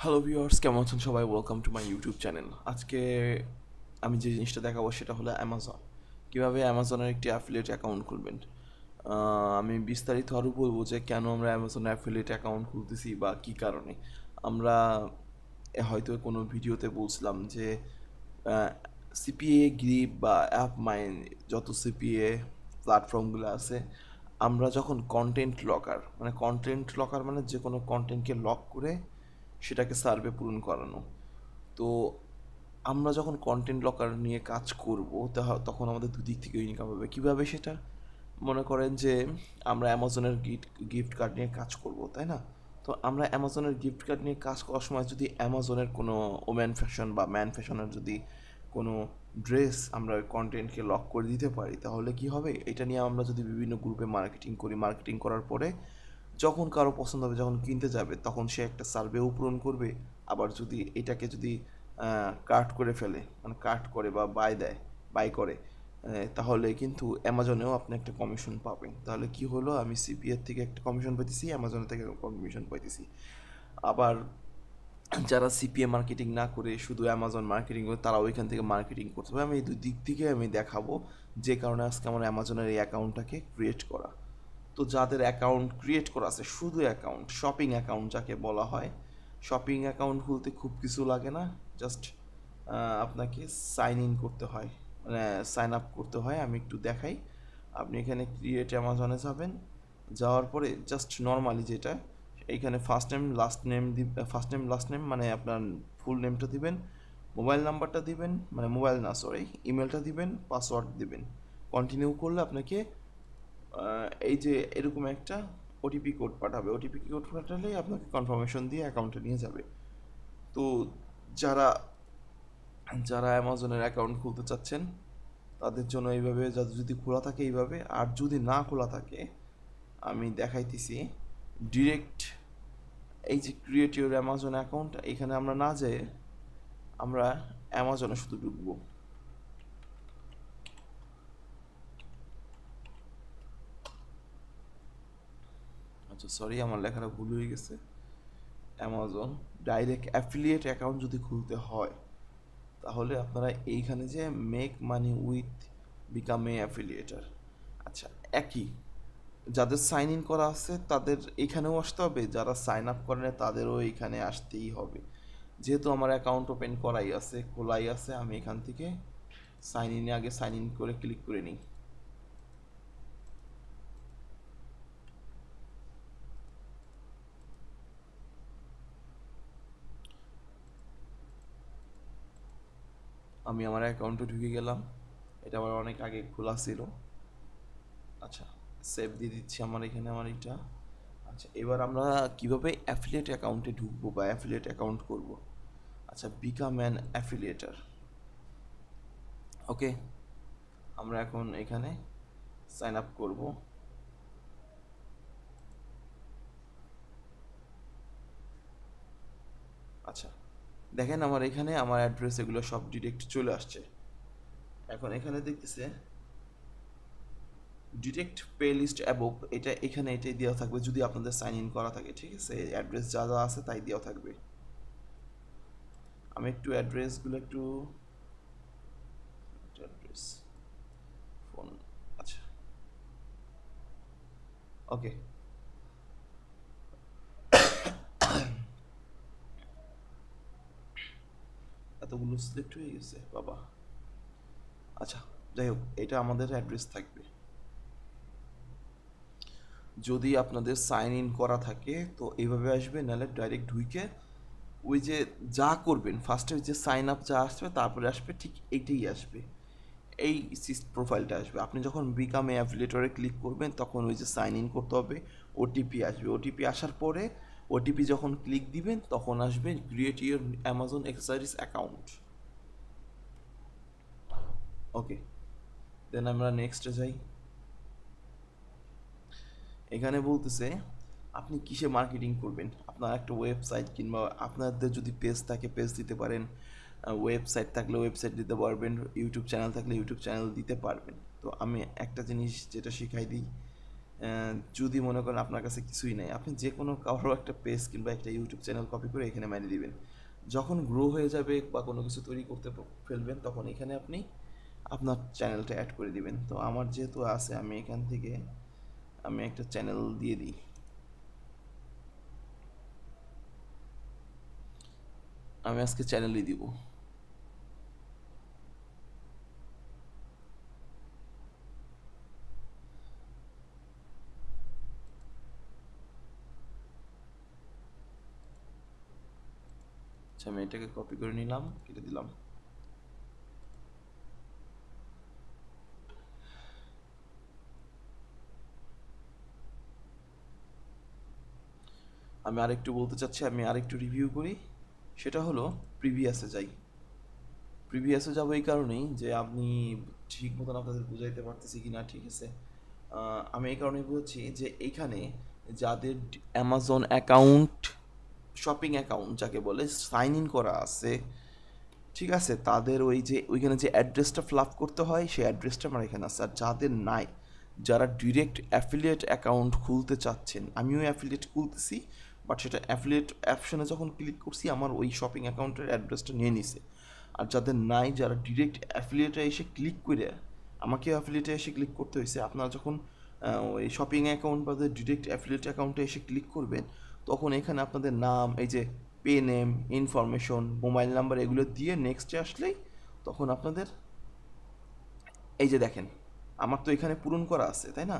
Hello viewers, কেমন আছেন সবাই? Welcome to my YouTube channel. আজকে আমি যে জিনিসটা দেখাবো সেটা হলো অ্যামাজন। কীভাবে অ্যামাজনের একটি অ্যাফিলিয়েট অ্যাকাউন্ট খুলবেন। আমি বিস্তারিত আরও বলবো যে কেন আমরা অ্যামাজন অ্যাফিলিয়েট অ্যাকাউন্ট খুলতেছি বা কী কারণে। আমরা হয়তো কোনো ভিডিওতে বলছিলাম যে সিপিএ গ্রিপ বা অ্যাপ মাইন, যত সিপিএ প্ল্যাটফর্মগুলো আছে, আমরা যখন কন্টেন্ট লকার মানে যে কোনো কন্টেন্টকে লক করে সেটাকে সার্ভে পূরণ করানো। তো আমরা যখন কন্টেন্ট লকার নিয়ে কাজ করব তখন আমাদের দুদিক থেকে ইনকাম হবে। কীভাবে সেটা? মনে করেন যে আমরা অ্যামাজনের গিফট কার্ড নিয়ে কাজ করব, তাই না? তো আমরা অ্যামাজনের গিফট কার্ড নিয়ে কাজ করার সময় যদি অ্যামাজনের কোনো ওম্যান ফ্যাশন বা ম্যান ফ্যাশনের যদি কোনো ড্রেস আমরা ওই কন্টেন্টকে লক করে দিতে পারি, তাহলে কি হবে? এটা নিয়ে আমরা যদি বিভিন্ন গ্রুপে মার্কেটিং করি, মার্কেটিং করার পরে যখন কারো পছন্দ হবে, যখন কিনতে যাবে, তখন সে একটা সার্ভেও পূরণ করবে। আবার যদি এটাকে যদি কার্ট করে ফেলে, মানে কার্ট করে বা বাই করে, তাহলে কিন্তু অ্যামাজনেও আপনি একটা কমিশন পাবেন। তাহলে কি হলো? আমি সিপিএর থেকে একটা কমিশন পাইতেছি, অ্যামাজনের থেকে কমিশন পাইতেছি। আবার যারা সিপিএ মার্কেটিং না করে শুধু অ্যামাজন মার্কেটিং করে, তারাও এখান থেকে মার্কেটিং করতে হবে। আমি এই দুই দিক থেকে আমি দেখাবো, যে কারণে আজকে আমার অ্যামাজনের এই অ্যাকাউন্টটাকে ক্রিয়েট করা। তো যাদের অ্যাকাউন্ট ক্রিয়েট করা আছে, শুধু অ্যাকাউন্ট, শপিং অ্যাকাউন্ট যাকে বলা হয়, শপিং অ্যাকাউন্ট খুলতে খুব কিছু লাগে না। জাস্ট আপনাকে সাইন ইন করতে হয়, মানে সাইন আপ করতে হয়। আমি একটু দেখাই। আপনি এখানে ক্রিয়েট অ্যামাজনে যাবেন, যাওয়ার পরে জাস্ট নর্মালি যেটা এইখানে ফার্স্ট নেম লাস্ট নেম মানে আপনার ফুল নেমটা দিবেন, মোবাইল নাম্বারটা দিবেন, মানে মোবাইল না, সরি, ইমেলটা দিবেন, পাসওয়ার্ড দিবেন। কন্টিনিউ করলে আপনাকে এই যে এরকম একটা ওটিপি কোড পাঠাবে। ওটিপি কোড পাঠালেই আপনাকে কনফার্মেশন দিয়ে অ্যাকাউন্টে নিয়ে যাবে। তো যারা যারা অ্যামাজনের অ্যাকাউন্ট খুলতে চাচ্ছেন, তাদের জন্য এইভাবে, যাদের যদি খোলা থাকে এইভাবে, আর যদি না খোলা থাকে আমি দেখাইতেছি। ডিরেক্ট এই যে ক্রিয়েট ইউর অ্যামাজন অ্যাকাউন্ট, এখানে আমরা না যেয়ে আমরা অ্যামাজনে শুধু ঢুকবো। আচ্ছা, সরি, আমার লেখাটা ভুল হয়ে গেছে। অ্যামাজন ডাইরেক্ট অ্যাফিলিয়েট অ্যাকাউন্ট যদি খুলতে হয়, তাহলে আপনারা এইখানে যে make money with become a affiliator, আচ্ছা, একই। যাদের সাইন ইন করা আছে তাদের এখানেও আসতে হবে, যারা সাইন আপ করেন তাদেরও এখানে আসতেই হবে। যেহেতু আমার অ্যাকাউন্ট ওপেন করাই আছে, খোলাই আছে, আমি এখান থেকে সাইন ইনে আগে সাইন ইন করে ক্লিক করে নিই। আমি আমার অ্যাকাউন্টে ঢুকে গেলাম। এটা আমার অনেক আগে খোলা ছিল। আচ্ছা, সেভ দিয়ে দিচ্ছি আমার এখানে আমার এটা। আচ্ছা, এবার আমরা কিভাবে অ্যাফিলিয়েট অ্যাকাউন্টে ঢুকবো বা অ্যাফিলিয়েট অ্যাকাউন্ট করব। আচ্ছা, বিকাম অ্যান অ্যাফিলিয়েটার। ওকে, আমরা এখন এখানে সাইন আপ করব। আচ্ছা, দেখেন আমার এখানে আমার অ্যাড্রেস এগুলো সব ডিরেক্ট চলে আসছে। এখন এখানে দেখতেছে ডিরেক্ট পে লিস্ট অ্যাবোভ, এটা এখানে এটাই দেওয়া থাকবে যদি আপনাদের সাইন ইন করা থাকে, ঠিক আছে? অ্যাড্রেস যা যা আছে তাই দেওয়া থাকবে। আমি একটু অ্যাড্রেসগুলো একটু অ্যাড্রেস, ফোন, আচ্ছা, ওকে। এতগুলো সিলেক্ট হয়ে গেছে বাবা। আচ্ছা, যাই হোক, এটা আমাদের অ্যাড্রেস থাকবে। যদি আপনাদের সাইন ইন করা থাকে তো এইভাবে আসবে, নাহলে ডাইরেক্ট ঢুইকে ওই যে যা করবেন ফার্স্টে যে সাইন আপ যা আসবে তারপরে আসবে, ঠিক এইটাই আসবে। এই প্রোফাইলটা আসবে। আপনি যখন বিকাম এ অ্যাফিলিয়েটরে ক্লিক করবেন তখন ওই যে সাইন ইন করতে হবে, ওটিপি আসবে। ওটিপি আসার পরে ওটিপি যখন ক্লিক দিবেন তখন আসবে create your Amazon accessories account. Okay, then আমরা নেক্সটে যাই। এখানে বলতেছে আপনি কিসে মার্কেটিং করবেন। আপনার একটা ওয়েবসাইট কিংবা আপনাদের যদি পেজ থাকে পেজ দিতে পারেন, ওয়েবসাইট থাকলে ওয়েবসাইট দিতে পারবেন, ইউটিউব চ্যানেল থাকলে ইউটিউব চ্যানেল দিতে পারবেন। তো আমি একটা জিনিস যেটা শিখাই দিই, যদি মনে করেন আপনার কাছে কিছুই নেই, আপনি যে কোনো কারো একটা পেজ কিংবা একটা ইউটিউব চ্যানেল কপি করে এখানে মেরে দিবেন। যখন গ্রো হয়ে যাবে বা কোনো কিছু তৈরি করতে ফেলবেন, তখন এখানে আপনি আপনার চ্যানেলটা অ্যাড করে দিবেন। তো আমার যেহেতু আছে, আমি এখান থেকে আমি একটা চ্যানেল দিয়ে দিই। আমি আজকে চ্যানেলই দিব। আচ্ছা, আমি এটাকে কপি করে নিলাম, কেটে দিলাম। আমি আরেকটু বলতে চাচ্ছি, আমি আরেকটু রিভিউ করি। সেটা হলো, প্রিভিয়াসে যাই। প্রিভিয়াসে যাবো এই কারণেই যে আপনি ঠিক মতন আপনাদের বুঝাইতে পারতেছি কি না, ঠিক আছে। আমি এই কারণেই বলছি যে এইখানে যাদের অ্যামাজন অ্যাকাউন্ট, শপিং অ্যাকাউন্ট যাকে বলে, সাইন ইন করা আছে, ঠিক আছে, তাদের ওই যে ওইখানে যে অ্যাড্রেসটা ফিল আপ করতে হয় সেই অ্যাড্রেসটা আমার এখানে আছে। আর যাদের নাই, যারা ডিরেক্ট অ্যাফিলিয়েট অ্যাকাউন্ট খুলতে চাচ্ছেন, আমিও অ্যাফিলিয়েট খুলতেছি, বাট সেটা অ্যাফিলিয়েট অপশনে যখন ক্লিক করছি আমার ওই শপিং অ্যাকাউন্টের অ্যাড্রেসটা নিয়ে নিছে। আর যাদের নাই, যারা ডিরেক্ট অ্যাফিলিয়েটে এসে ক্লিক করে, আমাকে অ্যাফিলিয়েটে এসে ক্লিক করতে হয়েছে, আপনারা যখন ওই শপিং অ্যাকাউন্ট বা ডিরেক্ট অ্যাফিলিয়েট অ্যাকাউন্টে এসে ক্লিক করবেন, তখন এখানে আপনাদের নাম, এই যে pay name, information, mobile number, এগুলো দিয়ে নেক্সটে আসলেই তখন আপনাদের এই যে দেখেন, আমার তো এখানে পূরণ করা আছে, তাই না?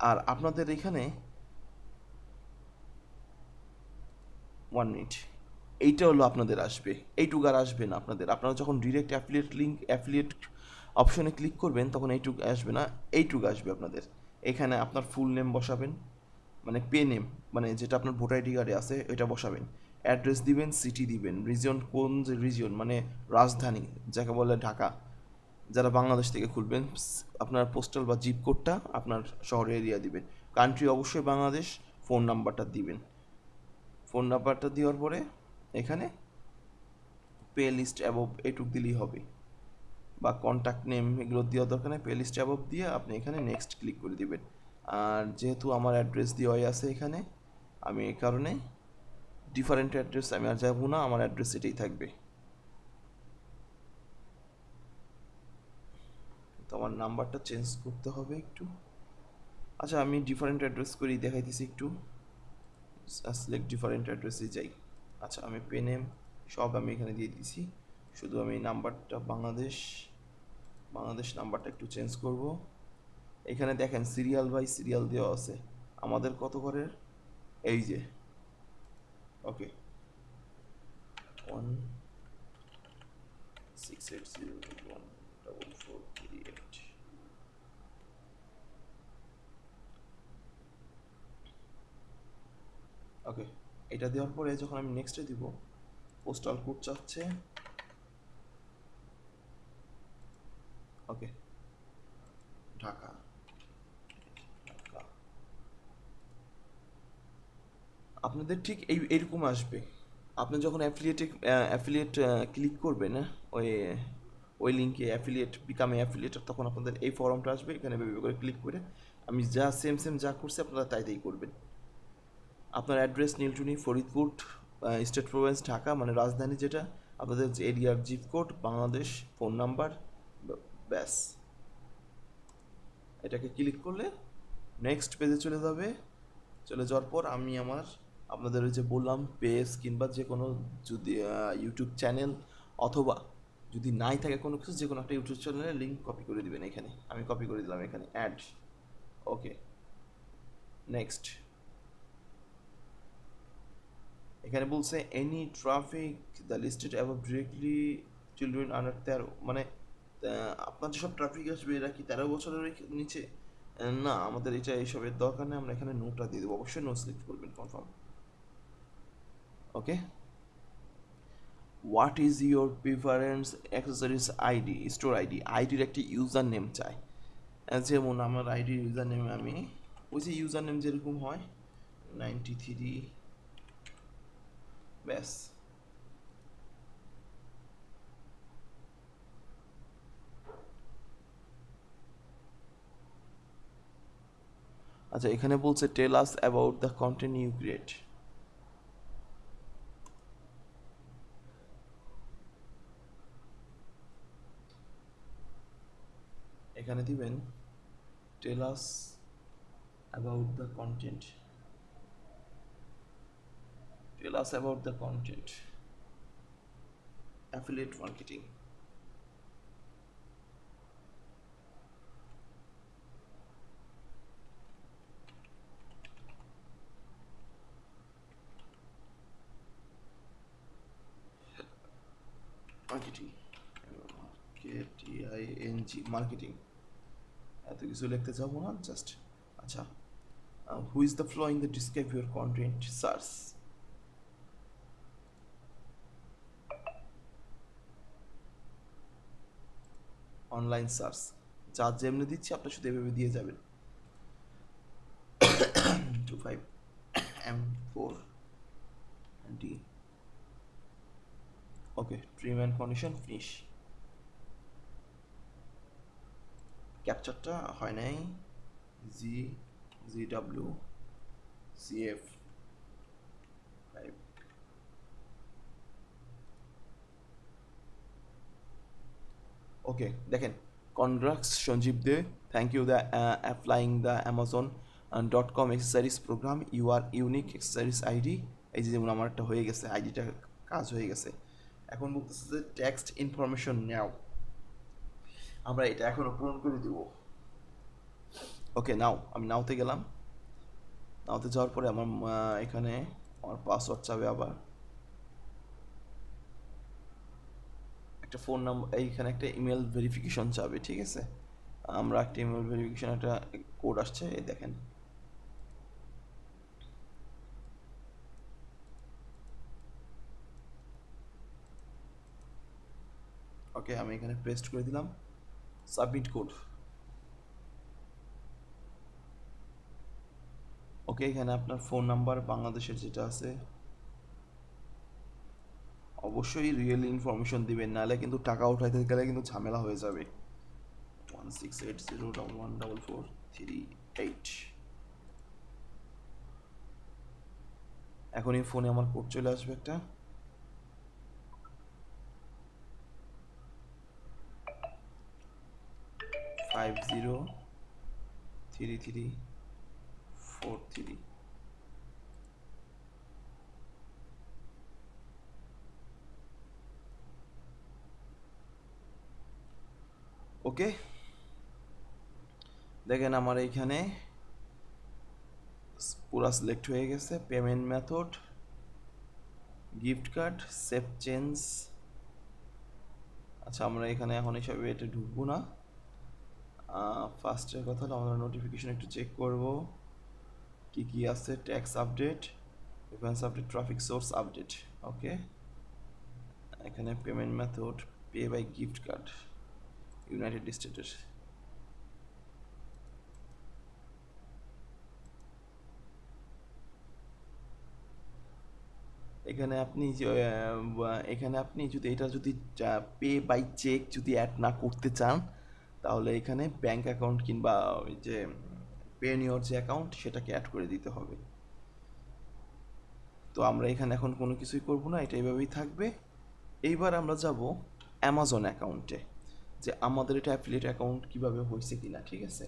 আর আপনাদের এখানে 1 মিনিট, এইটা হলো আপনাদের আসবে, এইটুকু আর আসবে না আপনাদের। আপনারা যখন ডিরেক্ট অ্যাফিলিয়েট অপশনে ক্লিক করবেন তখন এইটুকু আসবে না, এইটুকু আসবে আপনাদের। এখানে আপনার ফুল নেম বসাবেন, মানে পে নেম, মানে যেটা আপনার ভোটার আইডি কার্ডে আছে এটা বসাবেন। অ্যাড্রেস দিবেন, সিটি দিবেন, রিজন কোন যে রিজন, মানে রাজধানী যাকে বলে ঢাকা, যারা বাংলাদেশ থেকে খুলবেন, আপনার পোস্টাল বা জিপ কোডটা আপনার শহরের এরিয়া দিবেন। কান্ট্রি অবশ্যই বাংলাদেশ, ফোন নাম্বারটা দিবেন। ফোন নাম্বারটা দেওয়ার পরে এখানে পে লিস্ট অ্যাবভ এটুক দিলেই হবে, বা কন্ট্যাক্ট নেম এগুলো দেওয়ার দরকার নেই। পে লিস্ট অ্যাবভ দিয়ে আপনি এখানে নেক্সট ক্লিক করে দিবেন। আর যেহেতু আমার অ্যাড্রেস দেওয়াই আছে এখানে, আমি এই কারণে ডিফারেন্ট অ্যাড্রেস আমি আর যাবো না, আমার অ্যাড্রেস এটাই থাকবে। তো আমার নাম্বারটা চেঞ্জ করতে হবে একটু। আচ্ছা, আমি ডিফারেন্ট অ্যাড্রেস করি, দেখাইতেছি একটু। সিলেক্ট ডিফারেন্ট অ্যাড্রেসে যাই। আচ্ছা, আমি পে নেম সব আমি এখানে দিয়ে দিয়েছি, শুধু আমি নাম্বারটা বাংলাদেশ, বাংলাদেশ নাম্বারটা একটু চেঞ্জ করব। এখানে দেখেন সিরিয়াল বাই সিরিয়াল দেওয়া আছে, আমাদের কত ঘরের, এই যে, ওকে, 168014438। ওকে, এটা দেওয়ার পরে যখন আমি নেক্সটে দিব, পোস্টাল কোড চাচ্ছে। ওকে, ঢাকা, ঢাকা। আপনাদের ঠিক এইরকম আসবে। আপনি যখন অ্যাফিলিয়েট ক্লিক করবেন, ওই ওই লিঙ্কে অ্যাফিলিয়েট, বিকামে অ্যাফিলিয়েটার, তখন আপনাদের এই ফর্মটা আসবে, এখানে এভাবে করে ক্লিক করে আমি যা সেম সেম যা করছি আপনারা তাই তাই করবেন। আপনার address Niltuni, Faridpur, state province Dhaka, মানে রাজধানী যেটা, আপনাদের যে এরিয়ার zip code Bangladesh, phone number, ব্যাস। এটাকে ক্লিক করলে নেক্সট পেজে চলে যাবে। চলে যাওয়ার পর আমি আমার, আপনাদের ওই যে বললাম পেজ কিংবা যে কোনো, যদি ইউটিউব চ্যানেল, অথবা যদি নাই থাকে কোনো কিছু, যে কোনো একটা ইউটিউব চ্যানেলের লিঙ্ক কপি করে দিবেন এখানে। আমি কপি করে দিলাম এখানে, অ্যাড। ওকে, নেক্সট। এখানে বলছে any traffic the listed above directly children under 13, মানে আপনার যেসব ট্রাফিক আসবে এরা কি 13 বছরের নিচে? না, আমাদের এটা এইসবের দরকার নেই, আমরা এখানে নোটা দিয়ে দেবো, অবশ্যই নো সিলেক্ট করবেন, confirm. Okay, what is your preference accessories ID, store ID, আইডির একটি ইউজার নেম চাই। যেমন আমার আইডির ইউজার নেমে আমি, ওই যে ইউজার নেম যেরকম হয় 93, ব্যাস। আচ্ছা, এখানে বলছে tell us about the content you create. এখানে দিবেন tell us about the content, tell us about the content, affiliate marketing. Marketing, marketing, এত কিছু লিখতে যাবো না, জাস্ট আচ্ছা, who is the flow in the describe your content search. Online search, যা যেমনি দিচ্ছি আপনার শুধু এভাবে দিয়ে যাবেন। 25M4D, okay, term and condition finish. ক্যাপচারটা হয় নাই, GWCF5। ওকে, দেখেন, congrats Sanjib Dey, thank you the applying the Amazon.com accessories program, you are unique accessories ID. এই যে যেমন আমার একটা হয়ে গেছে, আইডিটা কাজ হয়ে গেছে। এখন বলতেছে যে টেক্সট ইনফরমেশন নাও, আমরা এটা এখনও পূরণ করে দিব। ওকে, নাও, আমি নাওতে গেলাম। নাওতে যাওয়ার পরে আমার এখানে আমার পাসওয়ার্ড চাবে, আবার একটা ফোন নাম্বার, এইখানে একটা ইমেল ভেরিফিকেশন চাবে, ঠিক আছে। আমরা একটা ইমেল ভেরিফিকেশন, একটা কোড আসছে, এই দেখেন। ওকে, আমি এখানে পেস্ট করে দিলাম, সাবমিট কোড। ওকে, এখানে আপনার ফোন নাম্বার বাংলাদেশের যেটা আছে, অবশ্যই রিয়েল ইনফরমেশন দিবেন, নাহলে কিন্তু টাকা উঠাইতে গেলে কিন্তু ঝামেলা হয়ে যাবে। 1680114438। এখনই ফোনে আমার কোড চলে আসবে একটা। ফাইভ 03343। ওকে, দেখেন আমার এইখানে পুরা সিলেক্ট হয়ে গেছে। Payment method, gift card, save change. আচ্ছা, আমরা এখানে এখন হিসাবে এটা ঢুকবো না। ফার্স্টের কথা হলো আমরা নোটিফিকেশন একটু চেক করব কি কি আছে। Tax update, reference update, traffic source update. Okay, এখানে payment method pay by gift card, united স্টেটের। এখানে আপনি যদি এটা যদি পে বাই চেক যদি অ্যাড না করতে চান, তাহলে এখানে ব্যাংক অ্যাকাউন্ট কিংবা ওই যে পেনিওর যে অ্যাকাউন্ট সেটাকে অ্যাড করে দিতে হবে। তো আমরা এখানে এখন কোনো কিছুই করব না, এটা এইভাবেই থাকবে। এইবার আমরা যাব অ্যামাজন অ্যাকাউন্টে, যে আমাদের এটা অ্যাফিলিয়েট অ্যাকাউন্ট কীভাবে হয়েছে কিনা, ঠিক আছে।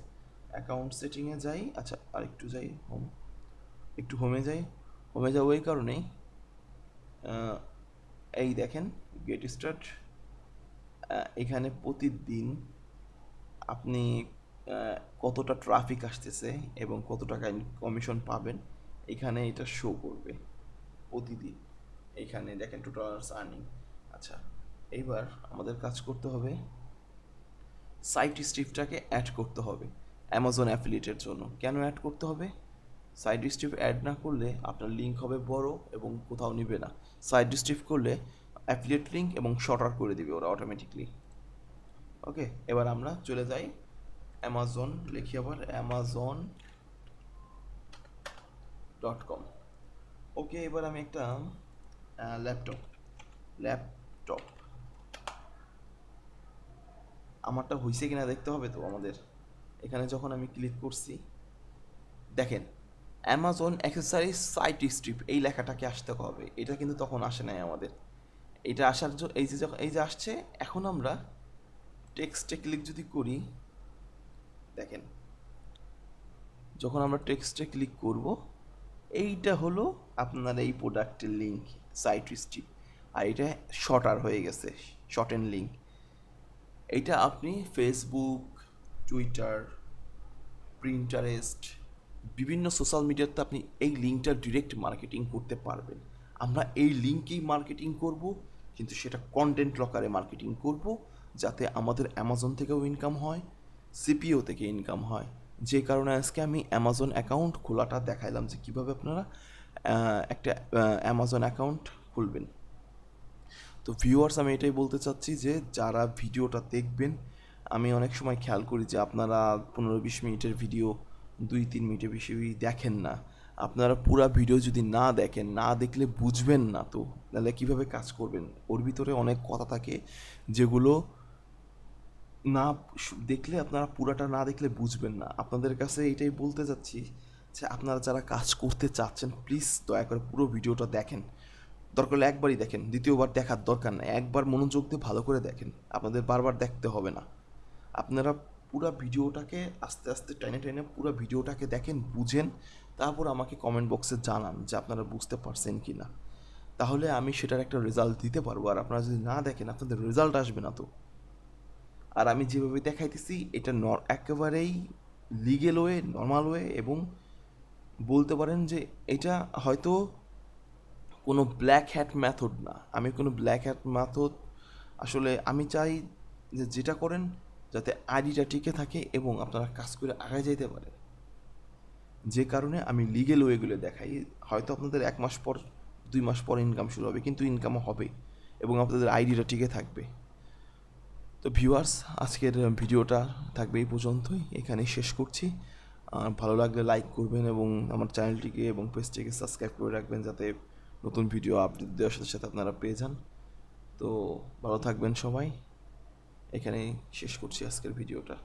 অ্যাকাউন্ট সেটিংয়ে যাই, আচ্ছা আর একটু যাই, হোমে যাই। হোমে যাবো এই কারণেই, এই দেখেন গেট স্টার্ট। এখানে প্রতিদিন আপনি কতটা ট্রাফিক আসতেছে এবং কত টাকা কমিশন পাবেন এখানে এটা শো করবে প্রতিদিন। এখানে দেখেন টোটাল আর্নিং। আচ্ছা, এইবার আমাদের কাজ করতে হবে, সাইট স্ট্রিপটাকে অ্যাড করতে হবে অ্যামাজন অ্যাফিলিয়েটের জন্য। কেন অ্যাড করতে হবে? সাইড স্ট্রিপ অ্যাড না করলে আপনার লিঙ্ক হবে বড় এবং কোথাও নিবে না। সাইড স্ট্রিপ করলে অ্যাফিলিয়েট লিঙ্ক এবং শর্টার করে দিবে ওরা অটোমেটিকলি। ওকে, এবার আমরা চলে যাই অ্যামাজন, লিখি আবার Amazon.com। ওকে, এবার আমি একটা ল্যাপটপ আমারটা হয়েছে কিনা দেখতে হবে। তো আমাদের এখানে যখন আমি ক্লিক করছি, দেখেন অ্যামাজন অ্যাক্সেসরিজ সাইট স্ট্রিপ এই লেখাটাকে আসতে হবে, এটা কিন্তু তখন আসে নাই আমাদের। এটা আসার জন্য এই যে যখন এই যে আসছে, এখন আমরা টেক্সটে ক্লিক যদি করি, দেখেন যখন আমরা টেক্সটে ক্লিক করব, এইটা হলো আপনার এই প্রোডাক্টের লিঙ্ক সাইট স্ট্রিপ, আর এটা শর্টার হয়ে গেছে, শর্ট এন্ড লিঙ্ক। এটা আপনি ফেসবুক, টুইটার, প্রিন্টারেস্ট, বিভিন্ন সোশ্যাল মিডিয়াতে আপনি এই লিঙ্কটা ডিরেক্ট মার্কেটিং করতে পারবেন। আমরা এই লিঙ্কেই মার্কেটিং করব, কিন্তু সেটা কন্টেন্ট লকারে মার্কেটিং করব, যাতে আমাদের অ্যামাজন থেকেও ইনকাম হয়, সিপিও থেকে ইনকাম হয়। যে কারণে আজকে আমি অ্যামাজন অ্যাকাউন্ট খোলাটা দেখাইলাম যে কীভাবে আপনারা একটা অ্যামাজন অ্যাকাউন্ট খুলবেন। তো ভিউয়ার্স, আমি এটাই বলতে চাচ্ছি যে যারা ভিডিওটা দেখবেন, আমি অনেক সময় খেয়াল করি যে আপনারা 15-20 মিনিটের ভিডিও 2-3 মিনিটের বেশি দেখেন না। আপনারা পুরা ভিডিও যদি না দেখেন, না দেখলে বুঝবেন না, তো তাহলে কীভাবে কাজ করবেন? ওর ভিতরে অনেক কথা থাকে যেগুলো না দেখলে, আপনারা পুরাটা না দেখলে বুঝবেন না। আপনাদের কাছে এটাই বলতে চাচ্ছি যে আপনারা যারা কাজ করতে চাচ্ছেন, প্লিজ দয়া করে পুরো ভিডিওটা দেখেন। দরকার হলে একবারই দেখেন, দ্বিতীয়বার দেখার দরকার নেই। একবার মনোযোগ দিয়ে ভালো করে দেখেন, আপনাদের বারবার দেখতে হবে না। আপনারা পুরো ভিডিওটাকে আস্তে আস্তে টেনে টেনে পুরো ভিডিওটাকে দেখেন, বুঝেন, তারপর আমাকে কমেন্ট বক্সে জানান যে আপনারা বুঝতে পারছেন কি না। তাহলে আমি সেটার একটা রেজাল্ট দিতে পারবো। আর আপনারা যদি না দেখেন, আপনাদের রেজাল্ট আসবে না তো। আর আমি যেভাবে দেখাইতেছি এটা একেবারেই লিগেল ওয়ে, নর্মাল ওয়ে, এবং বলতে পারেন যে এটা হয়তো কোনো ব্ল্যাক হ্যাট মেথড না। আমি কোনো ব্ল্যাক হ্যাট মেথড, আসলে আমি চাই যে যেটা করেন যাতে আইডিটা টিকে থাকে এবং আপনারা কাজ করে আগায় যেতে পারেন। যে কারণে আমি লিগেল ওয়েগুলো দেখাই। হয়তো আপনাদের 1 মাস পর, 2 মাস পর ইনকাম শুরু হবে, কিন্তু ইনকামও হবে এবং আপনাদের আইডিটা টিকে থাকবে। তো ভিউয়ার্স, আজকের ভিডিওটা থাকবে এই পর্যন্তই, এখানেই শেষ করছি। ভালো লাগলে লাইক করবেন এবং আমার চ্যানেলটিকে এবং পেজটিকে সাবস্ক্রাইব করে রাখবেন, যাতে নতুন ভিডিও আপডেট দেওয়ার সাথে সাথে আপনারা পেয়ে যান। তো ভালো থাকবেন সবাই, এখানেই শেষ করছি আজকের ভিডিওটা।